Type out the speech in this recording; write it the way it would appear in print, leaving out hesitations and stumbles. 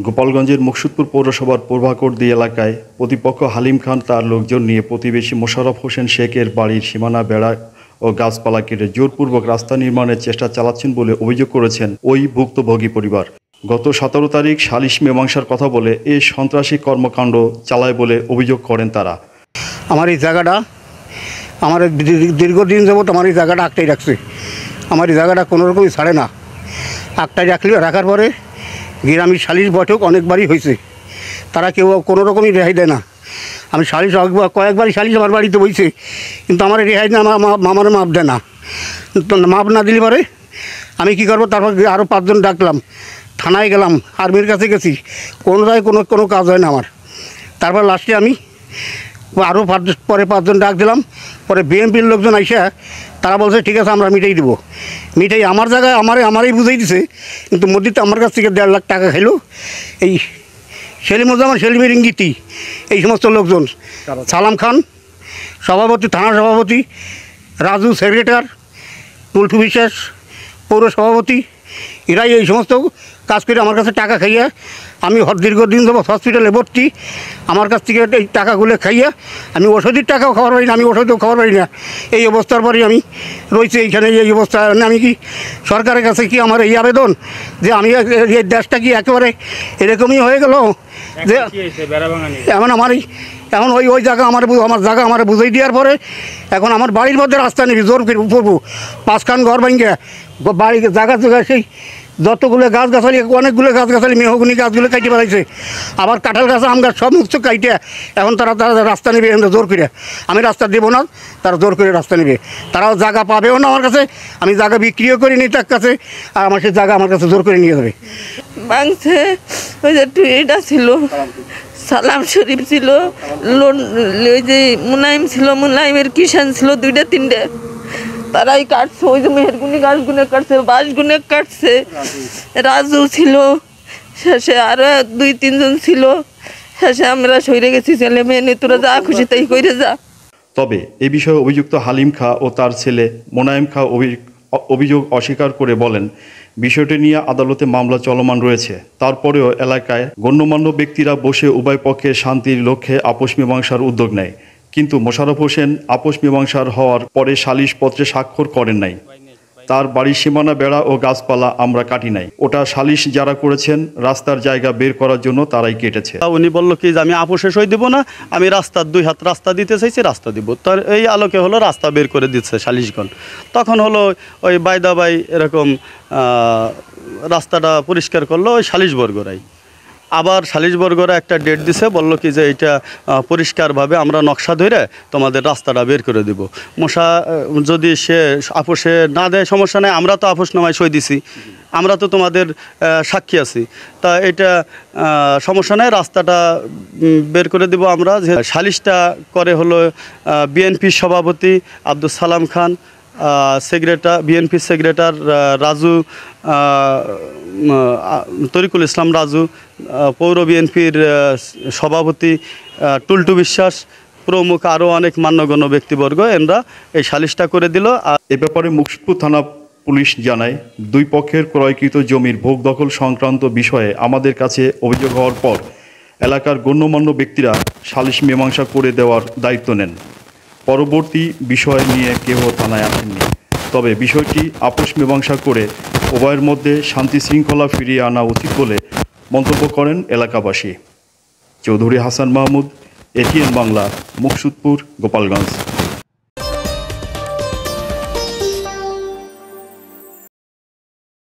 গোপালগঞ্জের মুকসুদপুর পৌরসভার প্রভাকর্দি এলাকায় প্রতিপক্ষ হালিম খান তার লোকজন নিয়ে প্রতিবেশী মোশাররফ হোসেন শেখের বাড়ির সীমানা বেড়া ও গাছপালা কেটে জোরপূর্বক রাস্তা নির্মাণের চেষ্টা চালাচ্ছেন বলে অভিযোগ করেছেন ওই ভুক্তভোগী পরিবার। গত 17 তারিখ সালিশ মীমাংসার কথা বলে এই সন্ত্রাসী কর্মকাণ্ড চালায় বলে অভিযোগ করেন তারা। আমার এই জায়গাটা আমার দীর্ঘদিন যাবত আমার এই জায়গাটা আটটাই রাখছে। আমার এই জায়গাটা কোনোরকমই ছাড়ে না। আটটাই রাখার পরে গ্রামী সালিশ বৈঠক অনেকবারই হয়েছে, তারা কেউ কোনো রকমই রেহাই দেয় না। আমি সালিশ কয়েকবারই সালিশ আমার বাড়িতে বইছে, কিন্তু আমার রেহাই না, আমার মাপ দেয় না। মাপ না দিলে পরে আমি কী করবো, তারপর আরও 5 জন ডাকলাম, থানায় গেলাম, আর্মির কাছে গেছি, কোনোটাই কোনো কাজ হয় না আমার। তারপর লাস্টে আমি আরও 5 জন ডাক দিলাম। পরে বিএনপির লোকজন আইসা তারা বলছে ঠিক আছে আমরা মিটাই দেবো। মিটাই আমার জায়গায় আমারই বুঝাই দিছে, কিন্তু মসজিদে আমার কাছ থেকে 1.5 লাখ টাকা খাইলো এই সেলিমুজ্জামান, সেলিমের ইঙ্গিতি এই সমস্ত লোকজন। সালাম খান সভাপতি, থানা সভাপতি, রাজু সেক্রেটারি, টুলটু বিশ্বাস পৌর সভাপতি, এরাই এই সমস্ত কাজ করে আমার কাছে টাকা খাইয়া, আমি দীর্ঘদিন যাবত হসপিটালে ভর্তি, আমার কাছ থেকে এই টাকাগুলো খাইয়া আমি ওষুধের টাকাও খাওয়ার পারি না, আমি ওষুধও খাওয়ার পারি না। এই অবস্থার পরে আমি রয়েছি এইখানে। এই অবস্থা আমি কি সরকারের কাছে কি আমার এই আবেদন যে আমি এই দেশটা কি একেবারে এরকমই হয়ে গেল যে এখন ওই জায়গা আমার জায়গা আমার বুঝাই দেওয়ার পরে এখন আমার বাড়ির মধ্যে রাস্তা নেবি জোর করে উপরবো 5 খান ঘর ভাঙে বাড়ি জায়গা সেই যতগুলো গাছগাছালি, অনেকগুলো গাছগাছালি মেহগুনি গাছগুলো কাটিয়ে বেড়াইছে, আবার কাঁঠাল গাছ, আম গাছ সমস্ত কাইটে এখন তারা রাস্তা নেবে জোর করে। আমি রাস্তা দেবো না, তারা জোর করে রাস্তা নেবে। তারাও জায়গা পাবেও না আমার কাছে, আমি জায়গা বিক্রিও করিনি তার কাছে, আর আমার সেই জায়গা আমার কাছে জোর করে নিয়ে যাবে। বাংছে ওই যে এটা ছিল, সালাম শরীফ ছিল, ওই যে মুনাইম ছিল, মুনাইমের কিষান ছিল 2-3টে, তারাই কাটছে। ওই যে মেহেরগুনি গাছগুনে কাটছে, বাঁশগুনে কাটছে। রাজু ছিল, শেষে আরও 2-3 জন ছিল। শেষে আমরা সইরে গেছি, ছেলে মেয়ে নিয়ে তোরা যা খুশি তাই করে যা। তবে এ বিষয়ে অভিযুক্ত হালিম খাঁ ও তার ছেলে মোনায়েম খাঁ অভিযোগ অস্বীকার করে বলেন, বিষয়টি নিয়ে আদালতে মামলা চলমান রয়েছে। তারপরেও এলাকায় গণ্যমান্য ব্যক্তিরা বসে উভয় পক্ষের শান্তির লক্ষ্যে আপোষ মীমাংসার উদ্যোগ নেয়, কিন্তু মোশাররফ হোসেন আপোষ মীমাংসার হওয়ার পরে সালিশ পত্রে স্বাক্ষর করেন নাই। তার বাড়ির সীমানা বেড়া ও গাছপালা আমরা কাটি নাই, ওটা সালিশ যারা করেছেন রাস্তার জায়গা বের করার জন্য তারাই কেটেছে। উনি বলল কি যে আমি আপোষে সই দেবো না, আমি রাস্তার 2 হাত রাস্তা দিতে চাইছি, রাস্তা দিব। তার এই আলোকে হলো রাস্তা বের করে দিচ্ছে সালিশগণ। তখন হলো ওই বাইদা বাই এরকম রাস্তাটা পরিষ্কার করলো ওই সালিশবর্গরাই। আবার সালিশবর্গরা একটা ডেট দিছে, বলল কি যে এটা পরিষ্কারভাবে আমরা নকশা ধরে তোমাদের রাস্তাটা বের করে দেব। যদি সে আপোষে না দেয় সমস্যা নেই, আমরা তো আপোষনামায় সই দিছি, আমরা তো তোমাদের সাক্ষী আছি, তা এটা সমস্যা নেই, রাস্তাটা বের করে দেব আমরা। যে সালিশটা করে হলো বিএনপির সভাপতি আব্দুল সালাম খান, বিএনপি সেক্রেটারি রাজু, তরিকুল ইসলাম রাজু, পৌর বিএনপির সভাপতি টুলটু বিশ্বাস প্রমুখ আরও অনেক মান্যগণ্য ব্যক্তিবর্গ এরা এই সালিশটা করে দিল। এ ব্যাপারে মুকসুদপুর থানা পুলিশ জানায়, 2 পক্ষের ক্রয়কৃত জমির ভোগ দখল সংক্রান্ত বিষয়ে আমাদের কাছে অভিযোগ হওয়ার পর এলাকার গণ্যমান্য ব্যক্তিরা সালিশ মীমাংসা করে দেওয়ার দায়িত্ব নেন। পরবর্তী বিষয় নিয়ে কেউ থানায় আসেননি, তবে বিষয়টি আপোষ মীমাংসা করে উভয়ের মধ্যে শান্তি শৃঙ্খলা ফিরিয়ে আনা উচিত বলে মন্তব্য করেন এলাকাবাসী। চৌধুরী হাসান মাহমুদ, এটিএন বাংলা, মুকসুদপুর, গোপালগঞ্জ।